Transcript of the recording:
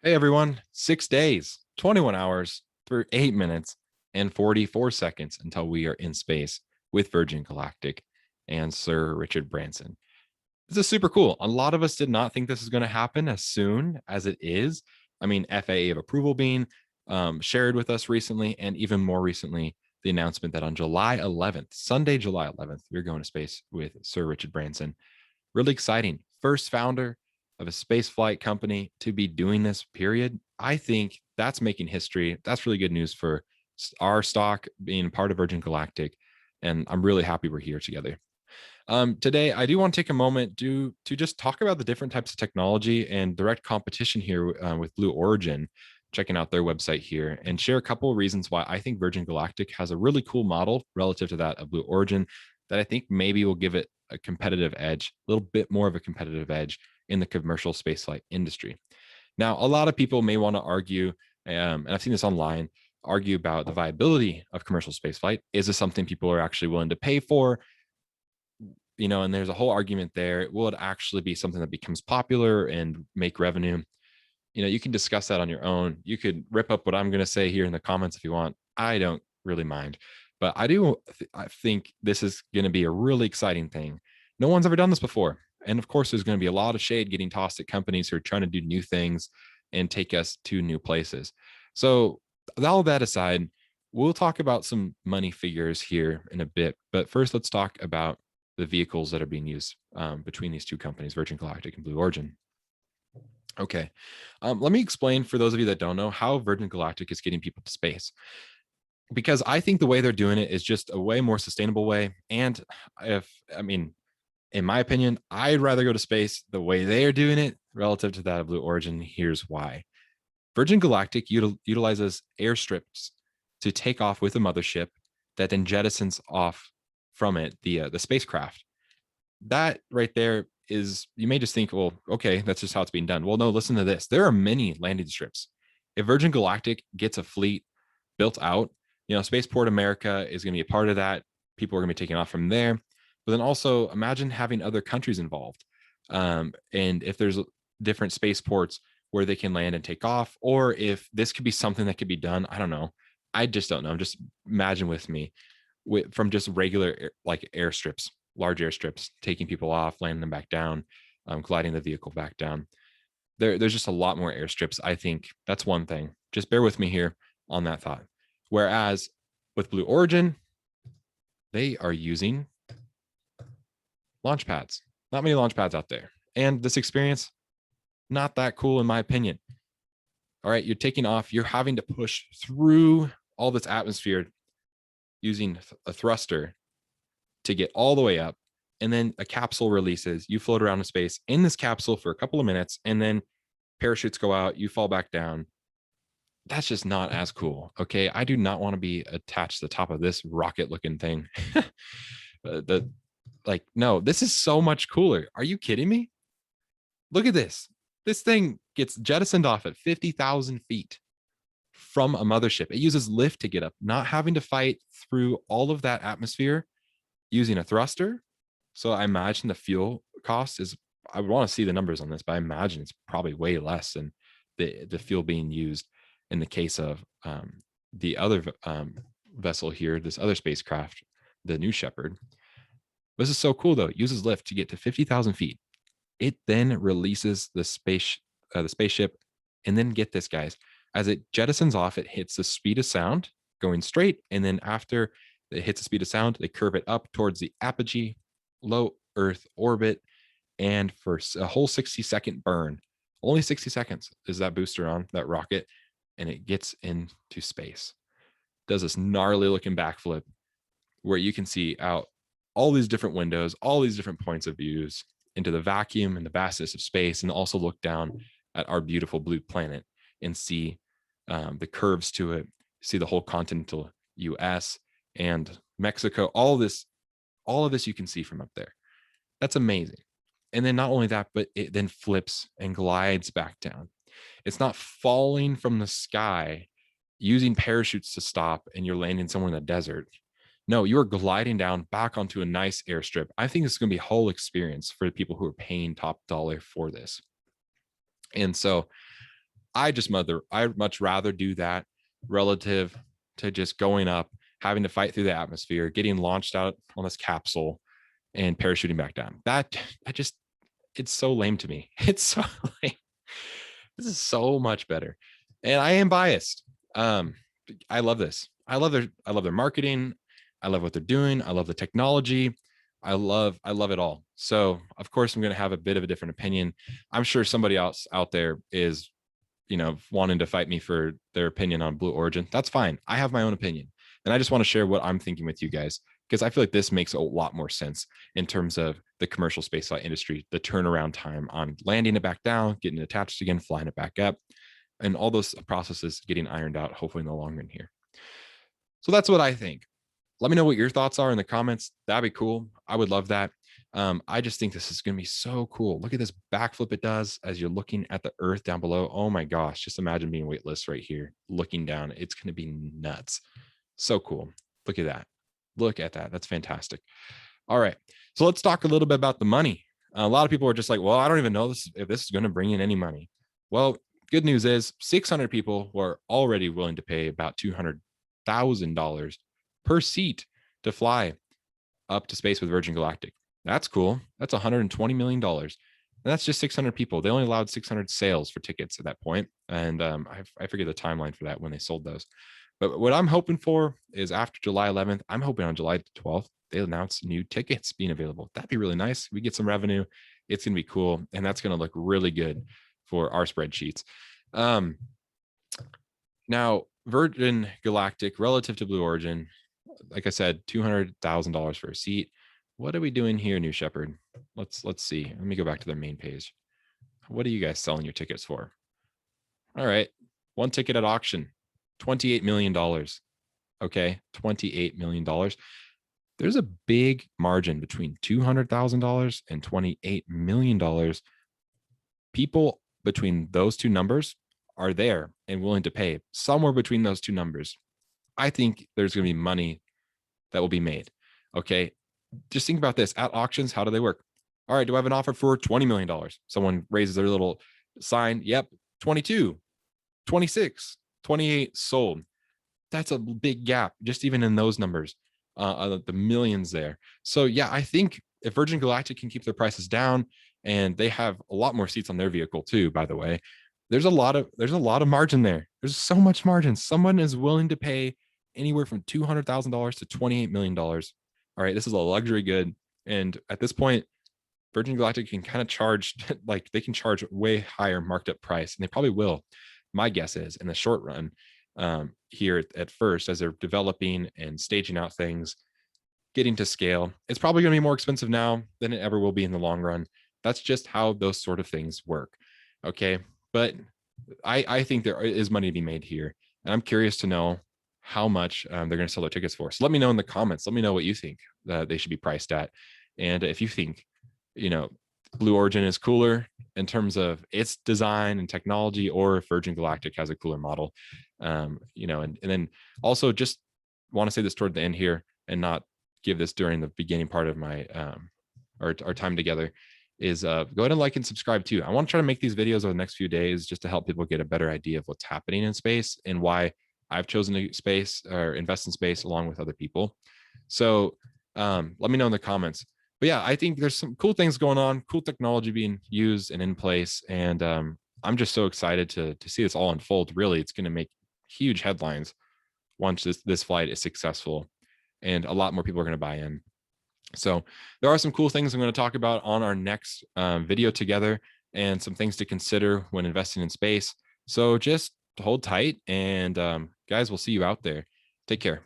Hey everyone, 6 days, 21 hours, through 8 minutes, and 44 seconds until we are in space with Virgin Galactic and Sir Richard Branson. This is super cool. A lot of us did not think this is going to happen as soon as it is. I mean, FAA of approval being shared with us recently, and even more recently, the announcement that on July 11th, Sunday, July 11th, we're going to space with Sir Richard Branson. Really exciting. First founder of a space flight company to be doing this, period. I think that's making history. That's really good news for our stock being part of Virgin Galactic. And I'm really happy we're here together. Today, I do want to take a moment to just talk about the different types of technology and direct competition here with Blue Origin, checking out their website here, and share a couple of reasons why I think Virgin Galactic has a really cool model relative to that of Blue Origin that I think maybe will give it a competitive edge, a little bit more of a competitive edge in the commercial spaceflight industry. Now, a lot of people may want to argue, and I've seen this online, argue about the viability of commercial spaceflight. Is this something people are actually willing to pay for? And there's a whole argument there. Will it actually be something that becomes popular and make revenue? You can discuss that on your own. You could rip up what I'm going to say here in the comments if you want. I don't really mind, but I think this is going to be a really exciting thing. No one's ever done this before. And of course, there's going to be a lot of shade getting tossed at companies who are trying to do new things and take us to new places. So, all that aside, we'll talk about some money figures here in a bit. But first, let's talk about the vehicles that are being used between these two companies, Virgin Galactic and Blue Origin. Okay, let me explain for those of you that don't know how Virgin Galactic is getting people to space. Because I think the way they're doing it is just a way more sustainable way. And in my opinion, I'd rather go to space the way they are doing it relative to that of Blue Origin. Here's why. Virgin Galactic utilizes airstrips to take off with a mothership that then jettisons off from it the spacecraft. That right there is, you may just think, well, okay, that's just how it's being done. Well, no, listen to this. There are many landing strips. If Virgin Galactic gets a fleet built out, Spaceport America is going to be a part of that. People are going to be taking off from there. But then also imagine having other countries involved. And if there's different spaceports where they can land and take off, or if this could be something that could be done, I don't know. I just don't know. Just imagine with me from just regular like airstrips, large airstrips, taking people off, landing them back down, gliding the vehicle back down. There's just a lot more airstrips. I think that's one thing. Just bear with me here on that thought. Whereas with Blue Origin, they are using launch pads. Not many launch pads out there. And this experience, not that cool in my opinion. All right, you're taking off, you're having to push through all this atmosphere using a thruster to get all the way up. And then a capsule releases, you float around in space in this capsule for a couple of minutes, and then parachutes go out, you fall back down. That's just not as cool. Okay. I do not want to be attached to the top of this rocket looking thing. No, this is so much cooler. Are you kidding me? Look at this. This thing gets jettisoned off at 50,000 feet from a mothership. It uses lift to get up, not having to fight through all of that atmosphere using a thruster. So I imagine the fuel cost is, I would want to see the numbers on this, but I imagine it's probably way less than the fuel being used in the case of the other vessel here, this other spacecraft, the New Shepard. This is so cool though. It uses lift to get to 50,000 feet. It then releases the spaceship, and then get this, guys. As it jettisons off, it hits the speed of sound going straight, and then after it hits the speed of sound, they curve it up towards the apogee, low Earth orbit, and for a whole 60-second burn, only 60 seconds is that booster on that rocket, and it gets into space. Does this gnarly looking backflip where you can see out all these different windows, all these different points of views into the vacuum and the vastness of space, and also look down at our beautiful blue planet and see the curves to it, see the whole continental US and Mexico, all of this you can see from up there. That's amazing. And then not only that, but it then flips and glides back down. It's not falling from the sky using parachutes to stop and you're landing somewhere in the desert. No, you are gliding down back onto a nice airstrip. I think it's going to be a whole experience for the people who are paying top dollar for this. And so I'd much rather do that relative to just going up, having to fight through the atmosphere, getting launched out on this capsule and parachuting back down. It's so lame to me. It's so lame. This is so much better. And I am biased. I love this. I love their marketing. I love what they're doing. I love the technology. I love it all. So of course I'm going to have a bit of a different opinion. I'm sure somebody else out there is, wanting to fight me for their opinion on Blue Origin. That's fine. I have my own opinion. And I just want to share what I'm thinking with you guys, because I feel like this makes a lot more sense in terms of the commercial spaceflight industry, the turnaround time on landing it back down, getting it attached again, flying it back up, and all those processes getting ironed out, hopefully in the long run here. So that's what I think. Let me know what your thoughts are in the comments. That'd be cool. I would love that. I just think this is going to be so cool. Look at this backflip it does as you're looking at the Earth down below. Oh my gosh, just imagine being weightless right here, looking down. It's going to be nuts. So cool. Look at that. Look at that. That's fantastic. All right. So let's talk a little bit about the money. A lot of people are just like, well, I don't even know if this is going to bring in any money. Well, good news is 600 people were already willing to pay about $200,000 per seat to fly up to space with Virgin Galactic. That's cool. That's $120 million. And that's just 600 people. They only allowed 600 sales for tickets at that point. And I forget the timeline for that when they sold those. But what I'm hoping for is after July 11th, I'm hoping on July 12th, they announce new tickets being available. That'd be really nice. We get some revenue. It's going to be cool. And that's going to look really good for our spreadsheets. Now, Virgin Galactic relative to Blue Origin, like I said, $200,000 for a seat. What are we doing here, New Shepard? Let's see. Let me go back to their main page. What are you guys selling your tickets for? All right. One ticket at auction, $28 million. Okay. $28 million. There's a big margin between $200,000 and $28 million. People between those two numbers are there and willing to pay somewhere between those two numbers. I think there's going to be money that will be made. Okay. Just think about this. At auctions, how do they work? All right. Do I have an offer for $20 million? Someone raises their little sign. Yep. 22, 26, 28 sold. That's a big gap, just even in those numbers, the millions there. So yeah, I think if Virgin Galactic can keep their prices down, and they have a lot more seats on their vehicle too, by the way, there's a lot of margin there. There's so much margin. Someone is willing to pay anywhere from $200,000 to $28 million. All right, this is a luxury good. And at this point, Virgin Galactic can kind of charge, like they can charge way higher marked up price, and they probably will. My guess is in the short run, here at first, as they're developing and staging out things, getting to scale, it's probably going to be more expensive now than it ever will be in the long run. That's just how those sort of things work. Okay. But I think there is money to be made here. And I'm curious to know how much they're going to sell their tickets for. So let me know in the comments. Let me know what you think they should be priced at. And if you think, Blue Origin is cooler in terms of its design and technology, or if Virgin Galactic has a cooler model, and then also just want to say this toward the end here and not give this during the beginning part of my our time together, is go ahead and like and subscribe too. I want to try to make these videos over the next few days just to help people get a better idea of what's happening in space and why I've chosen to space or invest in space along with other people. So let me know in the comments. But yeah, I think there's some cool things going on, cool technology being used and in place. And I'm just so excited to see this all unfold. Really, it's going to make huge headlines once this flight is successful, and a lot more people are going to buy in. So there are some cool things I'm going to talk about on our next video together, and some things to consider when investing in space. So just hold tight, and guys, we'll see you out there. Take care.